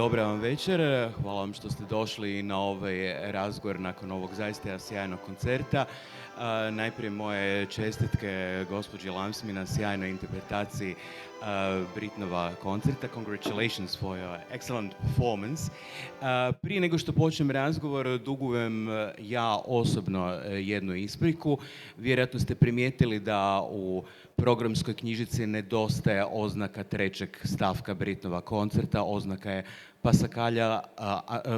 Dobra vam večer, hvala vam što ste došli na ovaj razgovor nakon ovog zaista sjajnog koncerta. Najprije moje čestitke gospođi Lamsmi na sjajnoj interpretaciji Britnova koncerta. Congratulations for your excellent performance. Prije nego što počnem razgovor, dugujem ja osobno jednu ispriku. Vjerojatno ste primijetili da u programskoj knjižici nedostaje oznaka trećeg stavka Britnova koncerta. Oznaka je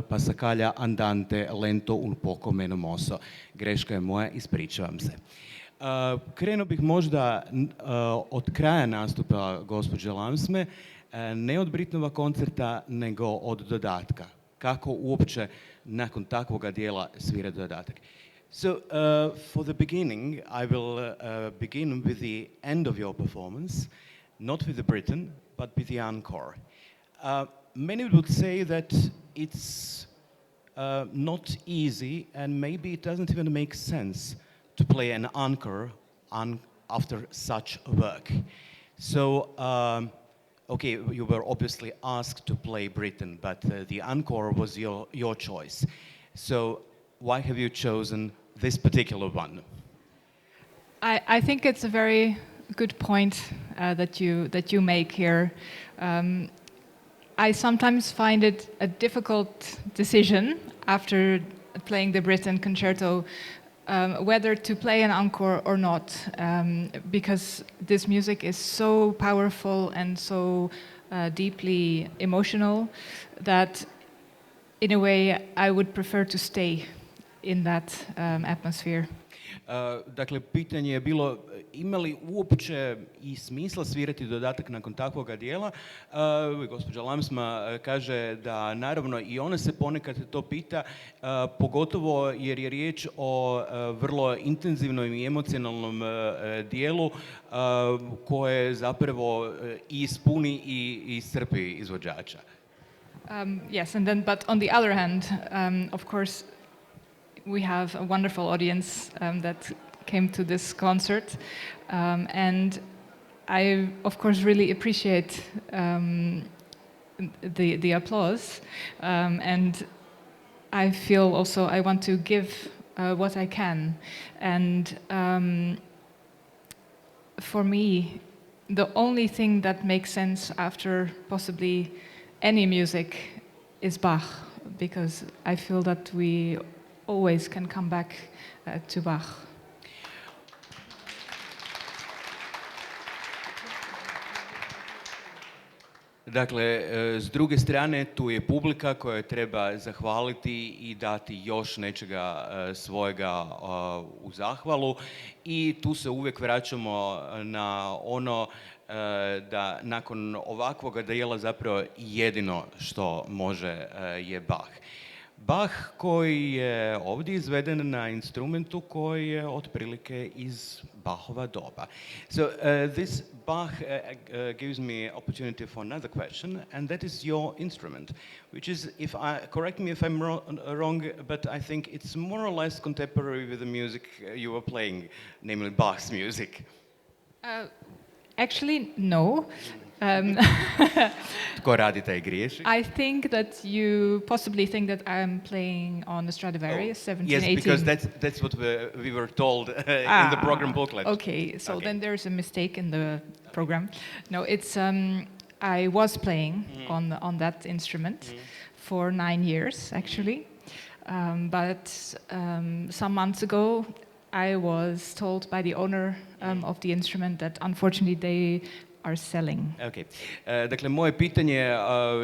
Passacaglia andante lento un poco meno mosso. Greška je moja, ispričavam se. Krenuo bih možda od kraja nastupa gospođe Lamsme, ne od Britnova koncerta, nego od dodatka. Kako uopće nakon takvoga dijela svira dodatak. So, for the beginning, I will begin with the end of your performance, not with the Britain, but with the encore. Many would say that it's not easy, and maybe it doesn't even make sense to play an encore after such work. So, okay, you were obviously asked to play Britain, but the encore was your choice. So, why have you chosen this particular one? I think it's a very good point that you make here. I sometimes find it a difficult decision after playing the Britain concerto whether to play an encore or not, because this music is so powerful and so deeply emotional that in a way I would prefer to stay in that atmosphere. Dakle, pitanje je bilo ima li uopće i smisla svirati dodatak nakon takvoga dijela. Gospođa Lamsma kaže da naravno i ona se ponekad to pita, pogotovo jer je riječ o vrlo intenzivnom i emocionalnom dijelu koje zapravo i ispuni i iscrpi izvođača. Yes, and then, but on the other hand, of course, we have a wonderful audience that came to this concert, and I, of course, really appreciate the applause, and I feel also I want to give what I can, and for me, the only thing that makes sense after possibly any music is Bach, because I feel that we always can come back to Bach. Dakle, s druge strane, tu je publika kojoj treba zahvaliti i dati još nečega svojega u zahvalu i tu se uvijek vraćamo na ono da nakon ovakvoga dijela zapravo jedino što može je Bach. Bach koji je ovdje izveden na instrumentu koji je otprilike iz Bachova doba. So this Bach gives me opportunity for another question, and that is your instrument, which is, correct me if I'm wrong, but I think it's more or less contemporary with the music you were playing, namely Bach's music. Actually, no. Tko radi taj griješi? I think that you possibly think that I'm playing on the Stradivarius 1718. Yes, because that's what we were told in the program booklet. Okay, so then there's a mistake in the program. No, it's I was playing on that instrument for 9 years actually, but some months ago I was told by the owner of the instrument that unfortunately they are selling. Okay. Dakle, moje pitanje,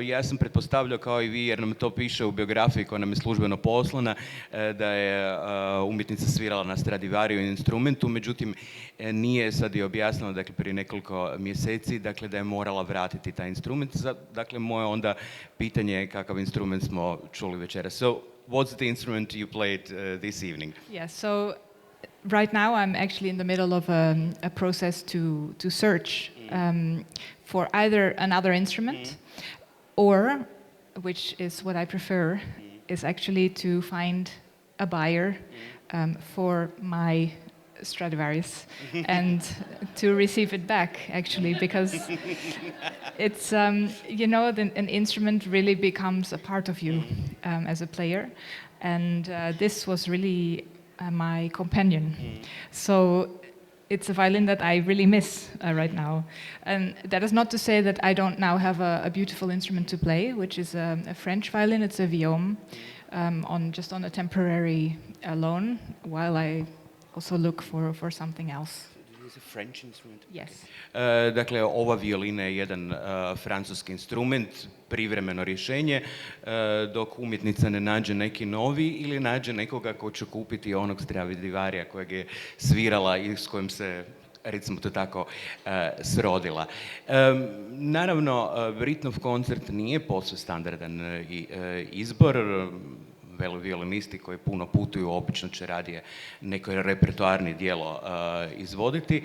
ja sam pretpostavljao kao i vi, jer nam to piše u biografiji koja nam je službeno poslana, da je umjetnica svirala na Stradivariju instrumentu, međutim nije sad i objasnila, dakle prije nekoliko mjeseci, dakle da je morala vratiti taj instrument. Dakle, moje onda pitanje je kakav instrument smo čuli večeras. So, what's the instrument you played this evening? Yeah, so right now I'm actually in the middle of a process to search for either another instrument or, which is what I prefer, is actually to find a buyer for my Stradivarius and to receive it back, actually, because it's, an instrument really becomes a part of you as a player. And this was really my companion. So it's a violin that I really miss right now. And that is not to say that I don't now have a beautiful instrument to play, which is a French violin. It's a violin, on a temporary loan, while I also look for something else. Is a French instrument? Yes. Dakle, ova violina je jedan francuski instrument, privremeno rješenje, dok umjetnica ne nađe neki novi ili nađe nekoga ko će kupiti onog Stradivarija kojeg je svirala i s kojim se, recimo to tako, srodila. Naravno, Britnov koncert nije posve standardan izbor. Violinisti koji puno putuju obično će radije neko repertoarni dijelo izvoditi.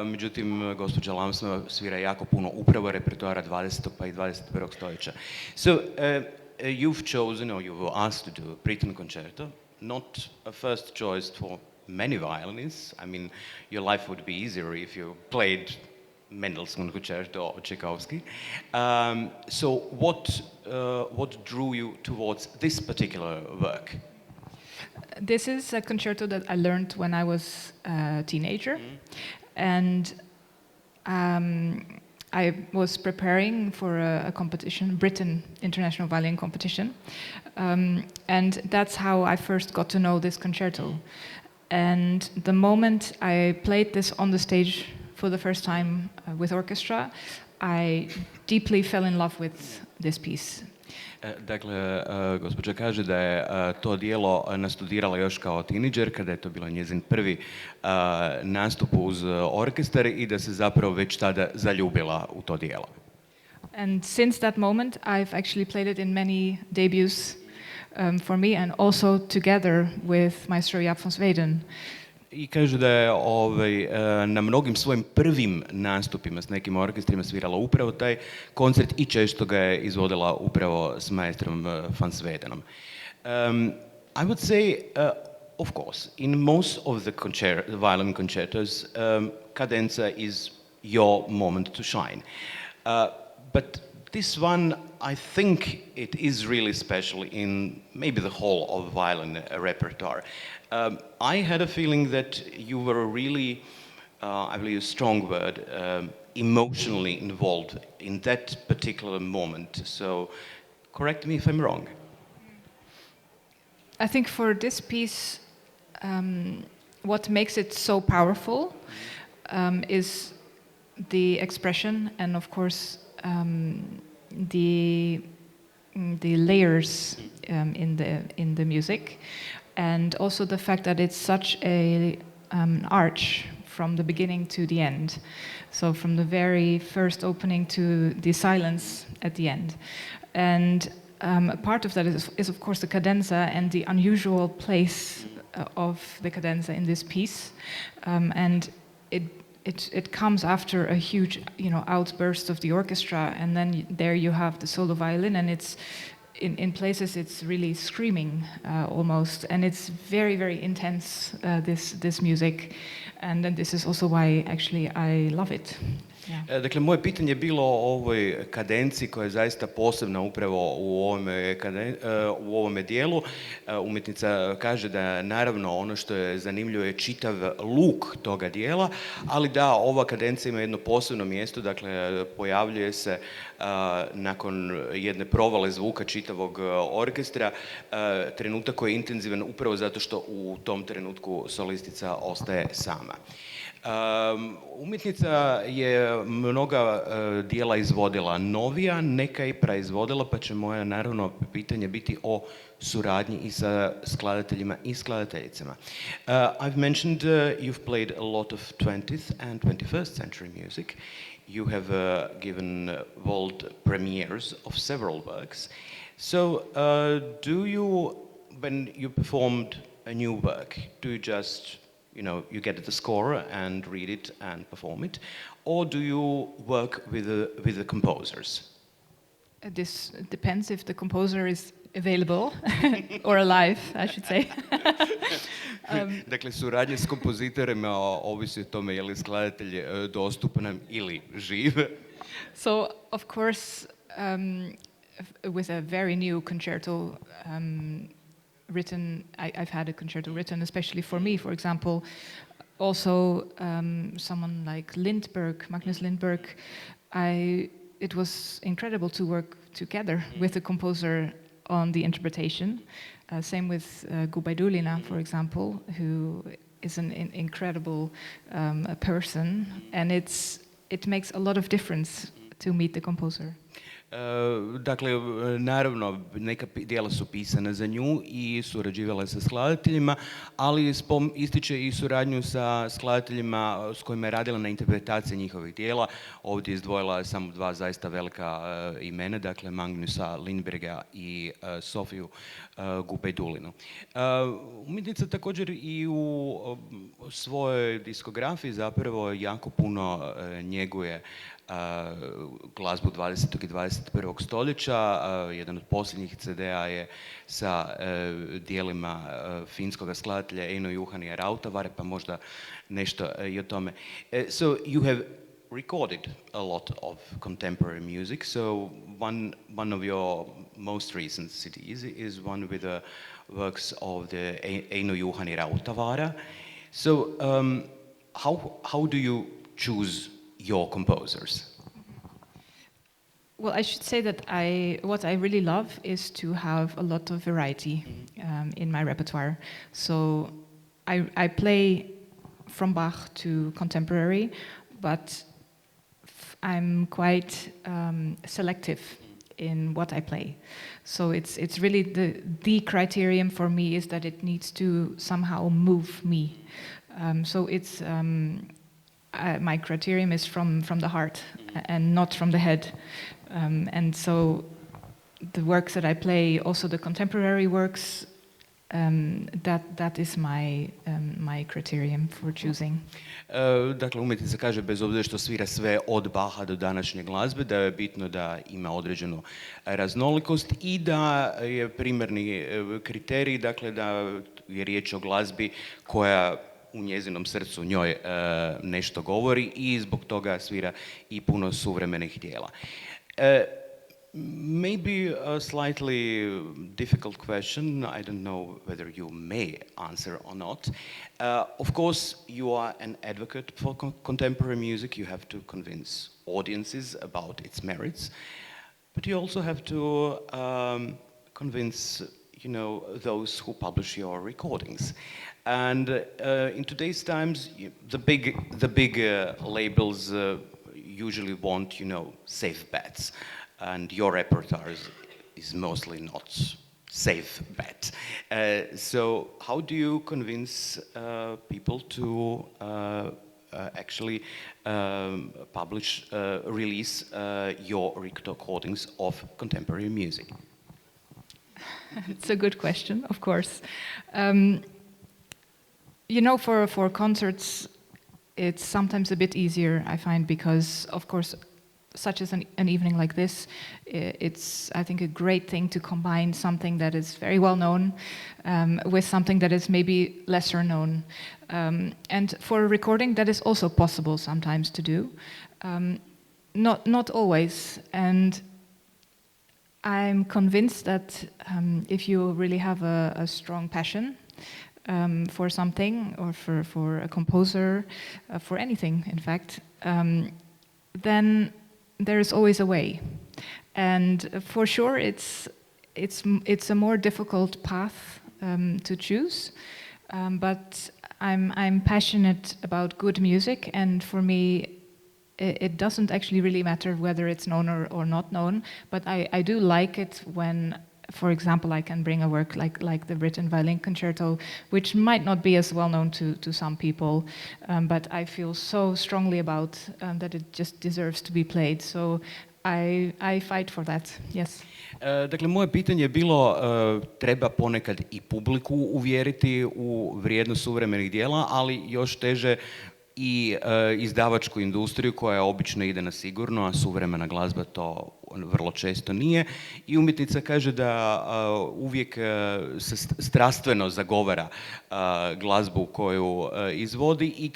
Međutim, gospođa Lamsma svira jako puno upravo repertoara 20. pa i 21. stoljeća. So, you've chosen, or you were asked to do Britten concerto, not a first choice for many violinists. I mean, your life would be easier if you played Mendelssohn concerto or Tchaikovsky. So what drew you towards this particular work? This is a concerto that I learned when I was a teenager. And I was preparing for a competition, Britain International Violin Competition. And that's how I first got to know this concerto. And the moment I played this on the stage for the first time with orchestra, I deeply fell in love with this piece. Dakle, gospođa kaže da je to djelo nastudirala još kao tinejdžerka, da je to bilo njezin prvi nastup uz orkestar i da se zapravo već tada zaljubila u to djelo. And since that moment, I've actually played it in many debuts for me, and also together with Maestro JAAP van Zweden. I kaže da je na mnogim svojim prvim nastupima s nekim orkestrima svirala upravo taj koncert i često ga je izvodila upravo s maestrom van Zwedenom. I would say, of course, in most of the violin concertos, cadenza is your moment to shine. But this one, I think it is really special in maybe the whole of violin repertoire. I had a feeling that you were really, I believe a strong word, emotionally involved in that particular moment. So, correct me if I'm wrong. I think for this piece, what makes it so powerful is the expression and, of course, the layers in the music. And also the fact that it's such a arch from the beginning to the end. So from the very first opening to the silence at the end. And a part of that is of course the cadenza and the unusual place of the cadenza in this piece. And it comes after a huge, outburst of the orchestra, and then there you have the solo violin, and it's in places it's really screaming almost, and it's very, very intense, this music, and then this is also why actually I love it. Yeah. Dakle, moje pitanje je bilo o ovoj kadenciji koja je zaista posebna upravo u ovome dijelu. Umjetnica kaže da naravno ono što je zanimljivo je čitav luk toga dijela, ali da ova kadencija ima jedno posebno mjesto, dakle pojavljuje se nakon jedne provale zvuka čitavog orkestra, trenutak koji je intenzivan upravo zato što u tom trenutku solistica ostaje sama. Umjetnica je mnoga dijela izvodila novija, neka i praizvodila, pa će moja naravno pitanje biti o suradnji i sa skladateljima i skladateljicama. I've mentioned you've played a lot of 20th and 21st century music. You have given world premieres of several works. So do you, when you performed a new work, do you just you get the score and read it and perform it, or do you work with the composers? This depends if the composer is available or alive, I should say. Dakle, suradnja s kompozitorima ovisi o tome je li skladatelj dostupan ili živ. So, of course, with a very new concerto written, I've had a concerto written especially for me, for example. Also, someone like Magnus Lindberg, it was incredible to work together with the composer on the interpretation. Same with Gubaidulina, for example, who is an incredible person, and it makes a lot of difference to meet the composer. Dakle, naravno, neka djela su pisana za nju i surađivala sa skladateljima, ali ističe i suradnju sa skladateljima s kojima je radila na interpretaciji njihovih djela. Ovdje izdvojila samo dva zaista velika imena, dakle Magnusa Lindberga i Sofiju Gubaidulinu. Umjetnica također i u svojoj diskografiji zapravo jako puno njeguje glazbu 20. i 21. stoljeća. Jedan od posljednjih CD-a je sa dijelima finskog skladatelja Eino Juhanija Rautavaare, pa možda nešto i o tome. So you have recorded a lot of contemporary music. So one of your most recent CDs is one with the works of the Eino Juhani Rautavaare. So how do you choose your composers? Well, I should say that what I really love is to have a lot of variety in my repertoire. So I play from Bach to contemporary, but I'm quite selective in what I play. So it's really the criterion for me is that it needs to somehow move me. So it's my criterion is from the heart and not from the head. And so the works that I play, also the contemporary works, that is my criterion for choosing. Dakle, umjetnica kaže, bez obzira što svira sve od Baha do današnje glazbe, da je bitno da ima određenu raznolikost i da je primarni kriterij, dakle, da je riječ o glazbi koja u njezinom srcu njoj nešto govori i zbog toga svira i puno suvremenih djela. Maybe a slightly difficult question. I don't know whether you may answer or not. Of course, you are an advocate for contemporary music. You have to convince audiences about its merits, but you also have to convince, those who publish your recordings. And in today's times, the big labels usually want, safe bets. And your repertoire is mostly not safe bet. So how do you convince people to actually publish, release your recordings of contemporary music? It's a good question, of course. For concerts, it's sometimes a bit easier, I find, because, of course, such as an evening like this, it's, I think, a great thing to combine something that is very well known with something that is maybe lesser known. And for a recording, that is also possible sometimes to do. Not always. And I'm convinced that if you really have a strong passion for something, or for a composer, for anything, in fact, then there is always a way. And for sure, it's a more difficult path to choose. But I'm passionate about good music, and for me, it doesn't actually really matter whether it's known or not known. But I do like it when, for example, I can bring a work like the written violin concerto, which might not be as well known to some people, but I feel so strongly about that it just deserves to be played. So I fight for that, yes. Dakle, moje pitanje je bilo, treba ponekad i publiku uvjeriti u vrijednost suvremenih djela, ali još teže i izdavačku industriju koja obično ide na sigurno, a suvremena glazba to vrlo često nije. I umjetnica kaže da uvijek se strastveno zagovara glazbu koju izvodi i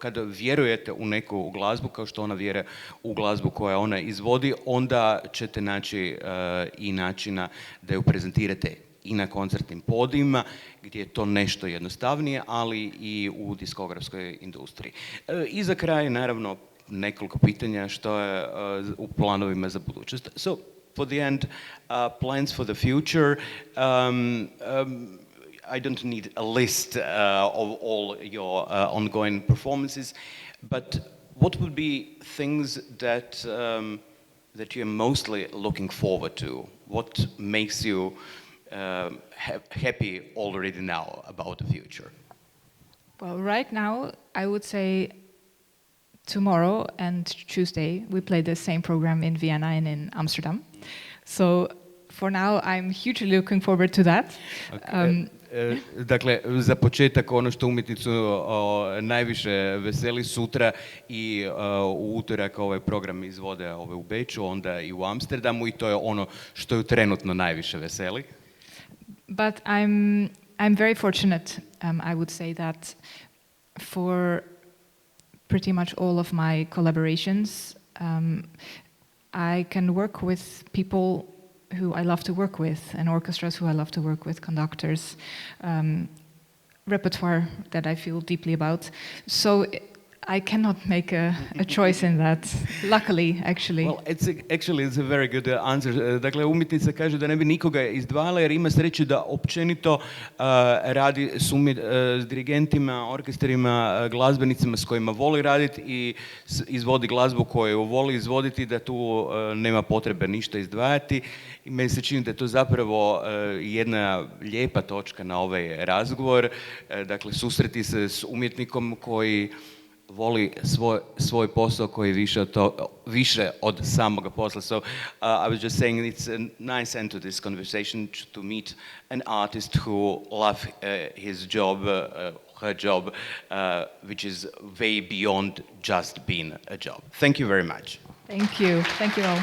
kada vjerujete u neku glazbu kao što ona vjeruje u glazbu koju ona izvodi, onda ćete naći i načina da ju prezentirate i na koncertnim podijima, gdje je to nešto jednostavnije, ali i u diskografskoj industriji. I za kraj, naravno, nekoliko pitanja što je u planovima za budućnost. So, for the end, plans for the future. I don't need a list of all your ongoing performances, but what would be things that you're mostly looking forward to? What makes you happy already now about the future? Well, right now, I would say tomorrow and Tuesday, we play the same program in Vienna and in Amsterdam. So for now, I'm hugely looking forward to that. Okay. Dakle, za početak ono što umjetnicu najviše veseli sutra i u utorak ovaj program izvode u Beču, onda i u Amsterdamu i to je ono što ju trenutno najviše veseli. But I'm very fortunate, I would say that for pretty much all of my collaborations, I can work with people who I love to work with, and orchestras who I love to work with, conductors, repertoire that I feel deeply about. So I cannot make a choice in that, luckily, actually. Well, it's a very good answer. Dakle, umjetnica kaže da ne bi nikoga izdvajala jer ima sreće da općenito radi s dirigentima, orkestrima, glazbenicima s kojima voli raditi i izvodi glazbu koju voli izvoditi, da tu nema potrebe ništa izdvajati. I meni se čini da je to zapravo jedna lijepa točka na ovaj razgovor. Dakle, susreti se s umjetnikom koji voli svoj posao koji je više od samoga posla. So I was just saying it's a nice end to this conversation to meet an artist who loves his job, her job, which is way beyond just being a job. Thank you very much. Thank you. Thank you all.